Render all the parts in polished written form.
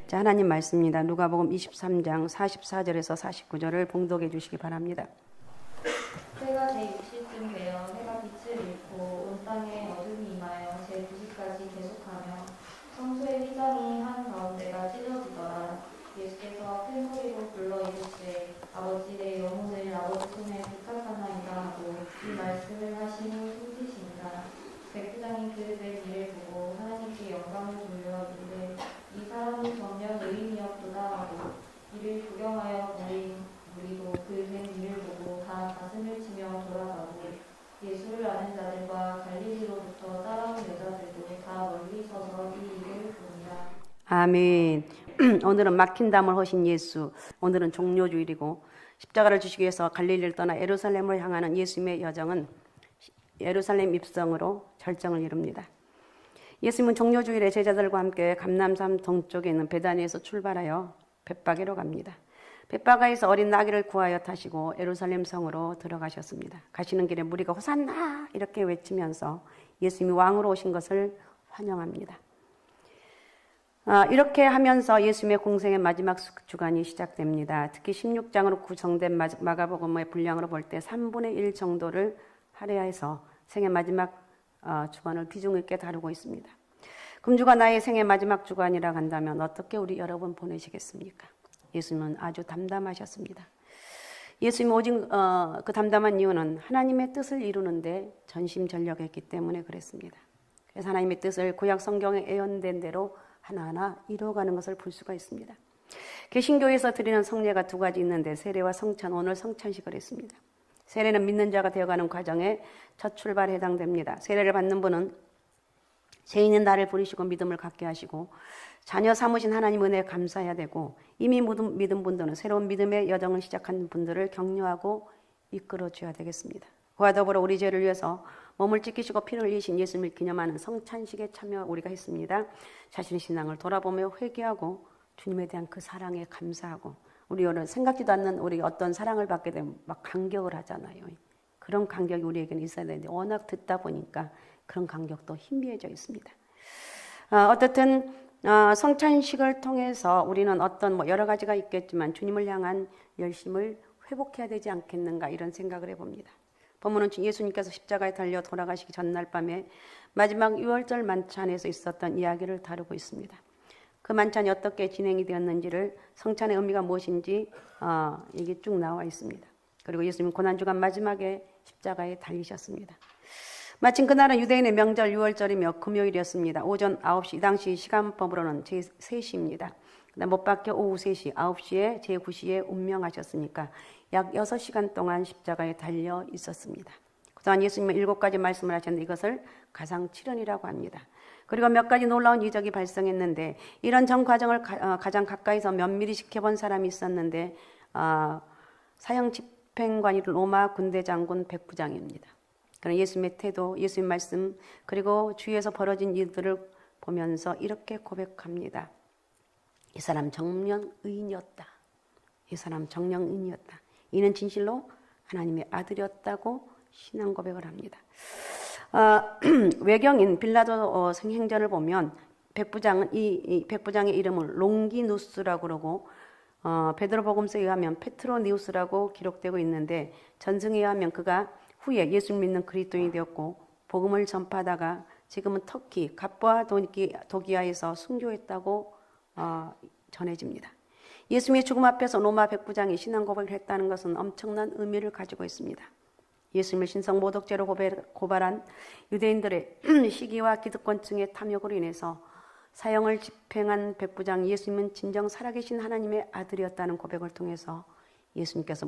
자, 하나님 말씀입니다. 누가복음 23장 44절에서 49절을 봉독해 주시기 바랍니다. 해가 제6시쯤 되어 해가 빛을 잃고 온 땅에 어둠이 임하여 제9시까지 계속하며 성소의 휘장이 한가운데가 찢어지더라. 예수께서 큰 소리로 불러 이르시되 아버지 내 영혼을 아버지 손에 부탁하나이다 하고 이 말씀을 하신 후 숨지시니라. 백부장이 그들의 일을 보고 하나님께 영광을 돌려 이르되 이 사람이 정녕 의인이었도다 하고 이를 구경하여 보인 우리도 그 된 일을 보고 다 가슴을 치며 돌아가고 예수를 아는 자들과 갈릴리로부터 따라온 여자들도 다 멀리 서서 이 일을 보니라. 아멘. 오늘은 막힌 담을 허신 예수. 오늘은 종료주일이고 십자가를 지시기 위해서 갈릴리를 떠나 예루살렘으로 향하는 예수님의 여정은 예루살렘 입성으로 절정을 이룹니다. 예수님은 종료주일에 제자들과 함께 감람산 동쪽에 있는 베다니에서 출발하여 벳바게로 갑니다. 벳바가에서 어린 나귀를 구하여 타시고 예루살렘 성으로 들어가셨습니다. 가시는 길에 무리가 호산나 이렇게 외치면서 예수님이 왕으로 오신 것을 환영합니다. 이렇게 하면서 예수님의 공생의 마지막 주간이 시작됩니다. 특히 16장으로 구성된 마가복음의 분량으로 볼 때 3분의 1 정도를 할애해서 생의 마지막 주간을 비중 있게 다루고 있습니다. 금주가 나의 생의 마지막 주간이라 한다면 어떻게 우리 여러분 보내시겠습니까? 예수님은 아주 담담하셨습니다. 예수님 오직 그 담담한 이유는 하나님의 뜻을 이루는데 전심전력했기 때문에 그랬습니다. 그래서 하나님의 뜻을 구약 성경에 예언된 대로 하나하나 이루어가는 것을 볼 수가 있습니다. 개신교에서 드리는 성례가 두 가지 있는데 세례와 성찬, 오늘 성찬식을 했습니다. 세례는 믿는 자가 되어가는 과정에 첫 출발에 해당됩니다. 세례를 받는 분은 죄인인 나를 부르시고 믿음을 갖게 하시고 자녀 삼으신 하나님 은혜에 감사해야 되고 이미 믿은 분들은 새로운 믿음의 여정을 시작한 분들을 격려하고 이끌어줘야 되겠습니다. 그와 더불어 우리 죄를 위해서 몸을 찢기시고 피를 흘리신 예수님을 기념하는 성찬식에 참여 우리가 했습니다. 자신의 신앙을 돌아보며 회개하고 주님에 대한 그 사랑에 감사하고 우리 오늘 생각지도 않는 우리 어떤 사랑을 받게 되면 막 감격을 하잖아요. 그런 감격이 우리에게는 있어야 되는데 워낙 듣다 보니까 그런 감격도 희미해져 있습니다. 어떻든 성찬식을 통해서 우리는 어떤 여러 가지가 있겠지만 주님을 향한 열심을 회복해야 되지 않겠는가 이런 생각을 해봅니다. 본문은 예수님께서 십자가에 달려 돌아가시기 전날 밤에 마지막 유월절 만찬에서 있었던 이야기를 다루고 있습니다. 그 만찬이 어떻게 진행이 되었는지를 성찬의 의미가 무엇인지 이게 쭉 나와 있습니다. 그리고 예수님은 고난주간 마지막에 십자가에 달리셨습니다. 마침 그날은 유대인의 명절 유월절이며 금요일이었습니다. 오전 9시, 이 당시 시간법으로는 제3시입니다. 못 박혀 오후 3시, 9시에 제9시에 운명하셨으니까 약 6시간 동안 십자가에 달려 있었습니다. 그동안 예수님은 7가지 말씀을 하셨는데 이것을 가상칠언이라고 합니다. 그리고 몇 가지 놀라운 이적이 발생했는데 이런 전 과정을 가장 가까이서 면밀히 지켜본 사람이 있었는데 사형 집행관이 로마 군대 장군 백부장입니다. 그런 예수님의 태도, 예수님 말씀 그리고 주위에서 벌어진 일들을 보면서 이렇게 고백합니다. 이 사람 정령 의인이었다. 이 사람 정령 의인이었다. 이는 진실로 하나님의 아들이었다고 신앙 고백을 합니다. 외경인 빌라도 행전을 보면 백부장은 이 백부장의 이름을 롱기누스라고 그러고 베드로복음서에 의하면 페트로니우스라고 기록되고 있는데 전승에 의하면 그가 후에 예수를 믿는 그리스도인이 되었고 복음을 전파하다가 지금은 터키 갑부아 도기아에서 순교했다고 전해집니다. 예수님의 죽음 앞에서 로마 백부장이 신앙 고백을 했다는 것은 엄청난 의미를 가지고 있습니다. 예수님을 신성 모독죄로 고발한 유대인들의 시기와 기득권층의 탐욕으로 인해서 사형을 집행한 백부장 예수님은 진정 살아계신 하나님의 아들이었다는 고백을 통해서 예수님께서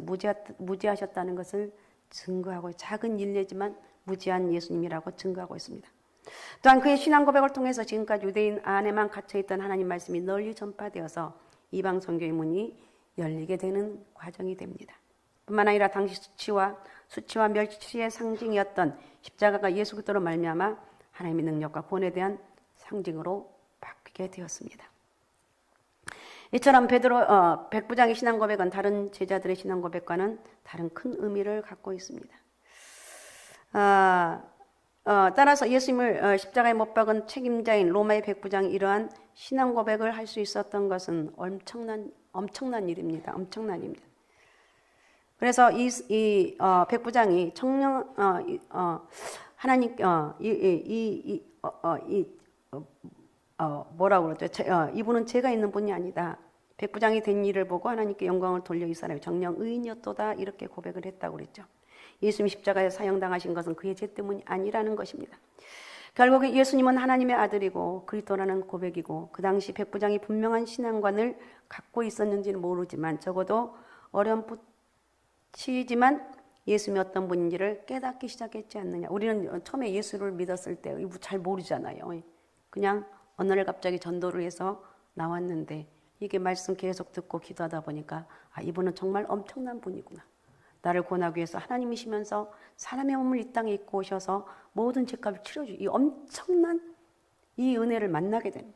무지하셨다는 것을 증거하고 작은 일례지만 무지한 예수님이라고 증거하고 있습니다. 또한 그의 신앙 고백을 통해서 지금까지 유대인 안에만 갇혀있던 하나님 말씀이 널리 전파되어서 이방 선교의 문이 열리게 되는 과정이 됩니다. 뿐만 아니라 당시 수치와 멸치의 상징이었던 십자가가 예수 그리스도로 말미암아 하나님의 능력과 구원에 대한 상징으로 바뀌게 되었습니다. 이처럼 백부장의 신앙 고백은 다른 제자들의 신앙 고백과는 다른 큰 의미를 갖고 있습니다. 따라서 예수님을 십자가에 못 박은 책임자인 로마의 백부장이 이러한 신앙 고백을 할 수 있었던 것은 엄청난 일입니다. 엄청난 일입니다. 그래서 이 백부장이 청령 하나님 뭐라고 그러죠? 이분은 죄가 있는 분이 아니다. 백부장이 된 일을 보고 하나님께 영광을 돌려 이 사람이 정령 의인이었도다 이렇게 고백을 했다고 그랬죠. 예수님 십자가에 사형당하신 것은 그의 죄 때문이 아니라는 것입니다. 결국 예수님은 하나님의 아들이고 그리스도라는 고백이고 그 당시 백부장이 분명한 신앙관을 갖고 있었는지는 모르지만 적어도 어렴풋이지만 예수님이 어떤 분인지를 깨닫기 시작했지 않느냐. 우리는 처음에 예수를 믿었을 때 잘 모르잖아요. 그냥 어느 날 갑자기 전도를 해서 나왔는데 이게 말씀 계속 듣고 기도하다 보니까 이분은 정말 엄청난 분이구나. 나를 구원하기 위해서 하나님이시면서 사람의 몸을 이 땅에 입고 오셔서 모든 죄값을 치러주 이 엄청난 이 은혜를 만나게 되는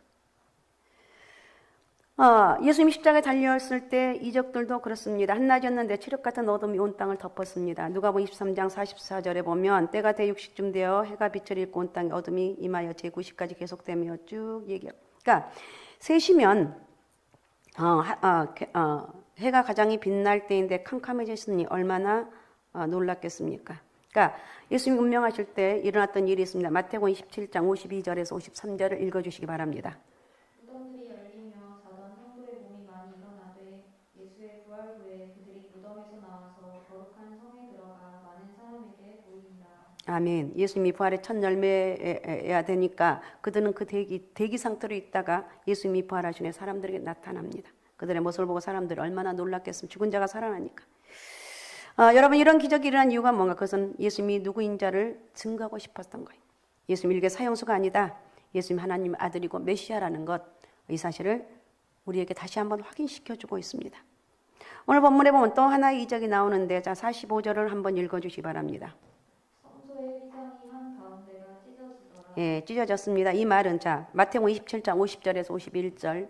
거예요. 예수님이 십자가에 달렸을 때 이적들도 그렇습니다. 한낮이었는데 칠흑 같은 어둠이 온 땅을 덮었습니다. 누가복음 23장 44절에 보면 때가 대육식쯤 되어 해가 빛을 잃고 온 땅에 어둠이 임하여 제9시까지 계속되며 쭉 얘기해요. 그러니까 3시면 해가 가장 빛날 때인데 캄캄해졌으니 얼마나 놀랐겠습니까? 그러니까 예수님이 운명하실 때 일어났던 일이 있습니다. 마태복음 27장 52절에서 53절을 읽어주시기 바랍니다. 무덤들이 열리며 자던 성도의 몸이 많이 일어나되 예수의 부활 후에 그들이 무덤에서 나와서 거룩한 성에 들어가 많은 사람에게 보이니라. 아멘. 예수님이 부활의 첫 열매야 되니까 그들은 그 대기 상태로 있다가 예수님이 부활하신 후에 사람들에게 나타납니다. 그들의 모습을 보고 사람들이 얼마나 놀랐겠습니까? 죽은 자가 살아나니까. 여러분 이런 기적이 일어난 이유가 뭔가? 그것은 예수님이 누구인 자를 증거하고 싶었던 거예요. 예수님이 일개 사형수가 아니다. 예수님 하나님 아들이고 메시아라는 것, 이 사실을 우리에게 다시 한번 확인시켜주고 있습니다. 오늘 본문에 보면 또 하나의 이적이 나오는데 자 45절을 한번 읽어주시기 바랍니다. 성소의 휘장이 한 가운데가 찢어지더라. 예, 찢어졌습니다. 이 말은 자 마태복음 27장 50절에서 51절.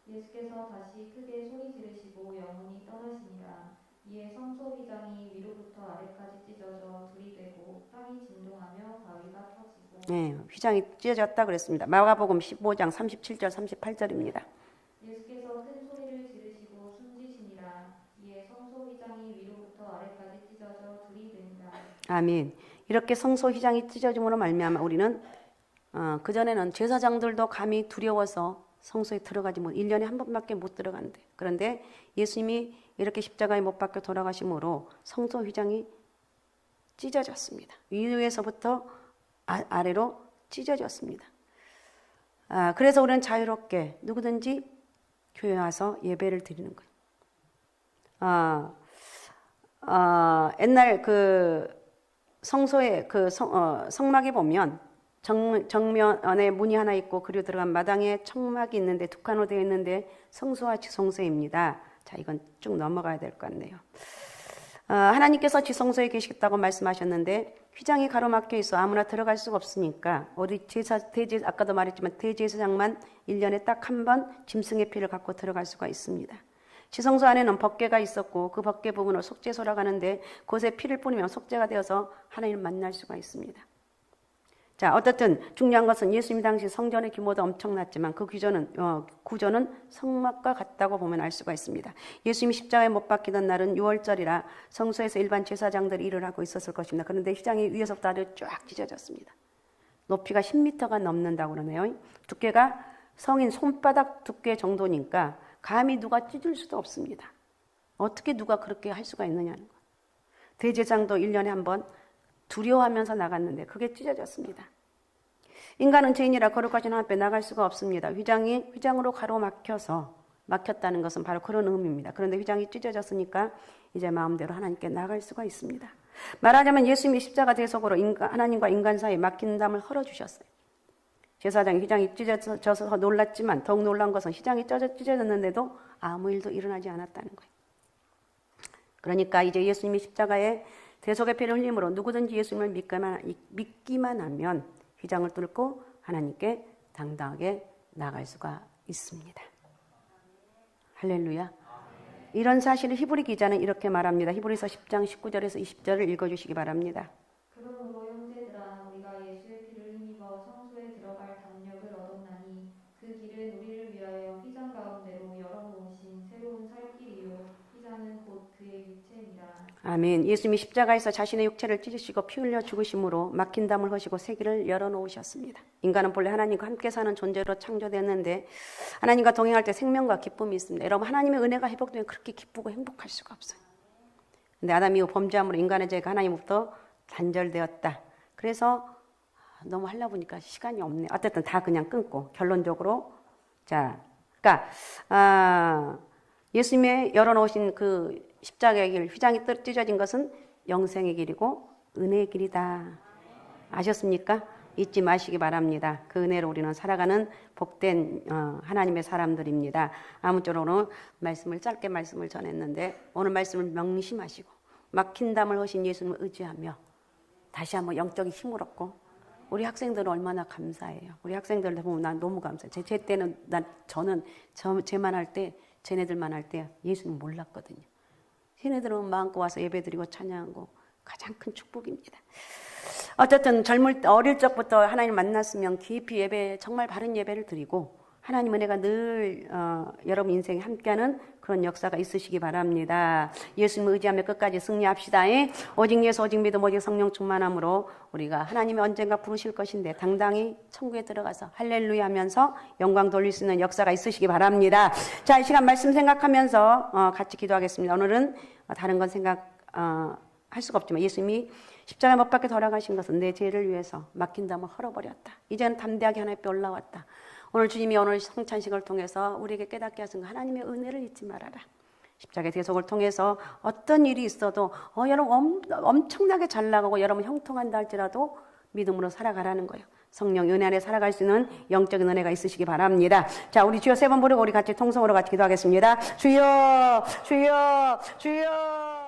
예수께서 다시 크게 소리 지르시고 영혼이 떠나시니라. 이에 성소 휘장이 위로부터 아래까지 찢어져 둘이 되고 땅이 진동하며 바위가 터지고. 예, 휘장이 찢어졌다 그랬습니다. 마가복음 15장 37절 38절입니다. 예수께서 큰 소리를 지르시고 숨지시니라. 이에 성소 휘장이 위로부터 아래까지 찢어져 둘이 되니라. 아멘. 이렇게 성소 휘장이 찢어짐으로 말미암아 우리는 그전에는 제사장들도 감히 두려워서 성소에 들어가지 못, 1년에 한 번밖에 못 들어간대. 그런데 예수님이 이렇게 십자가에 못 박혀 돌아가심으로 성소 휘장이 찢어졌습니다. 위에서부터 아래로 찢어졌습니다. 그래서 우리는 자유롭게 누구든지 교회 와서 예배를 드리는 거예요. 옛날 그 성소의 그 성막에 보면 정면에 문이 하나 있고 그리고 들어간 마당에 청막이 있는데 두 칸으로 되어 있는데 성소와 지성소입니다. 자, 이건 쭉 넘어가야 될 것 같네요. 하나님께서 지성소에 계시겠다고 말씀하셨는데 휘장이 가로막혀 있어 아무나 들어갈 수가 없으니까 우리 아까도 말했지만 대제사장만 1년에 딱 한 번 짐승의 피를 갖고 들어갈 수가 있습니다. 지성소 안에는 법궤가 있었고 그 법궤 부분을 속죄소라고 하는데 그곳에 피를 뿌리면 속죄가 되어서 하나님을 만날 수가 있습니다. 자, 어떻든 중요한 것은 예수님 당시 성전의 규모도 엄청났지만 그 구조는 성막과 같다고 보면 알 수가 있습니다. 예수님이 십자가에 못 박히던 날은 6월절이라 성소에서 일반 제사장들이 일을 하고 있었을 것입니다. 그런데 휘장이 위에서부터 아래로 쫙 찢어졌습니다. 높이가 10m가 넘는다고 그러네요. 두께가 성인 손바닥 두께 정도니까 감히 누가 찢을 수도 없습니다. 어떻게 누가 그렇게 할 수가 있느냐는 거예요. 대제사장도 1년에 한 번 두려워하면서 나갔는데 그게 찢어졌습니다. 인간은 죄인이라 거룩하신 하나님 앞에 나갈 수가 없습니다. 휘장으로 막혔다는 것은 바로 그런 의미입니다. 그런데 휘장이 찢어졌으니까 이제 마음대로 하나님께 나갈 수가 있습니다. 말하자면 예수님이 십자가 대속으로 하나님과 인간 사이에 막힌 담을 헐어주셨어요. 제사장이 휘장이 찢어져서 놀랐지만 더욱 놀란 것은 휘장이 찢어졌는데도 아무 일도 일어나지 않았다는 거예요. 그러니까 이제 예수님이 십자가에 대속의 피를 흘림으로 누구든지 예수님을 믿기만 하면 휘장을 뚫고 하나님께 당당하게 나갈 수가 있습니다. 할렐루야. 이런 사실을 히브리 기자는 이렇게 말합니다. 히브리서 10장 19절에서 20절을 읽어주시기 바랍니다. 그러므로 형제들아 우리가 예수의 아멘. 예수님이 십자가에서 자신의 육체를 찢으시고 피 흘려 죽으심으로 막힌 담을 허시고 세계를 열어놓으셨습니다. 인간은 본래 하나님과 함께 사는 존재로 창조됐는데 하나님과 동행할 때 생명과 기쁨이 있습니다. 여러분, 하나님의 은혜가 회복되면 그렇게 기쁘고 행복할 수가 없어요. 근데 아담 이후 범죄함으로 인간의 죄가 하나님으로부터 단절되었다. 그래서 너무 하려고 보니까 시간이 없네. 어쨌든 다 그냥 끊고 결론적으로 그러니까 예수님의 열어놓으신 그 십자가의 길, 휘장이 찢어진 것은 영생의 길이고 은혜의 길이다. 아셨습니까? 잊지 마시기 바랍니다. 그 은혜로 우리는 살아가는 복된 하나님의 사람들입니다. 아무쪼록 오늘 짧게 말씀을 전했는데 오늘 말씀을 명심하시고 막힌 담을 허신 예수님을 의지하며 다시 한번 영적인 힘을 얻고 우리 학생들은 얼마나 감사해요. 우리 학생들 보면 난 너무 감사해요. 제 때는 쟤만 할 때, 쟤네들만 할 때 예수님 몰랐거든요. 쟤네들은 마음껏 와서 예배드리고 찬양하고 가장 큰 축복입니다. 어쨌든 어릴 적부터 하나님 만났으면 깊이 정말 바른 예배를 드리고 하나님 은혜가 늘 여러분 인생에 함께하는 그런 역사가 있으시기 바랍니다. 예수님을 의지하며 끝까지 승리합시다. 오직 예수, 오직 믿음, 오직 성령 충만함으로 우리가 하나님이 언젠가 부르실 것인데 당당히 천국에 들어가서 할렐루야 하면서 영광 돌릴 수 있는 역사가 있으시기 바랍니다. 자, 이 시간 말씀 생각하면서 같이 기도하겠습니다. 오늘은 다른 건 할 수가 없지만 예수님이 십자가 못 박혀 돌아가신 것은 내 죄를 위해서 막힌 담을 헐어버렸다. 이제는 담대하게 하나님 앞에 올라왔다. 오늘 주님이 오늘 성찬식을 통해서 우리에게 깨닫게 하신 하나님의 은혜를 잊지 말아라. 십자가의 대속을 통해서 어떤 일이 있어도 여러분 엄청나게 잘 나가고 여러분 형통한다 할지라도 믿음으로 살아가라는 거예요. 성령 은혜 안에 살아갈 수 있는 영적인 은혜가 있으시기 바랍니다. 자, 우리 주여 3번 부르고 우리 같이 통성으로 같이 기도하겠습니다. 주여, 주여, 주여.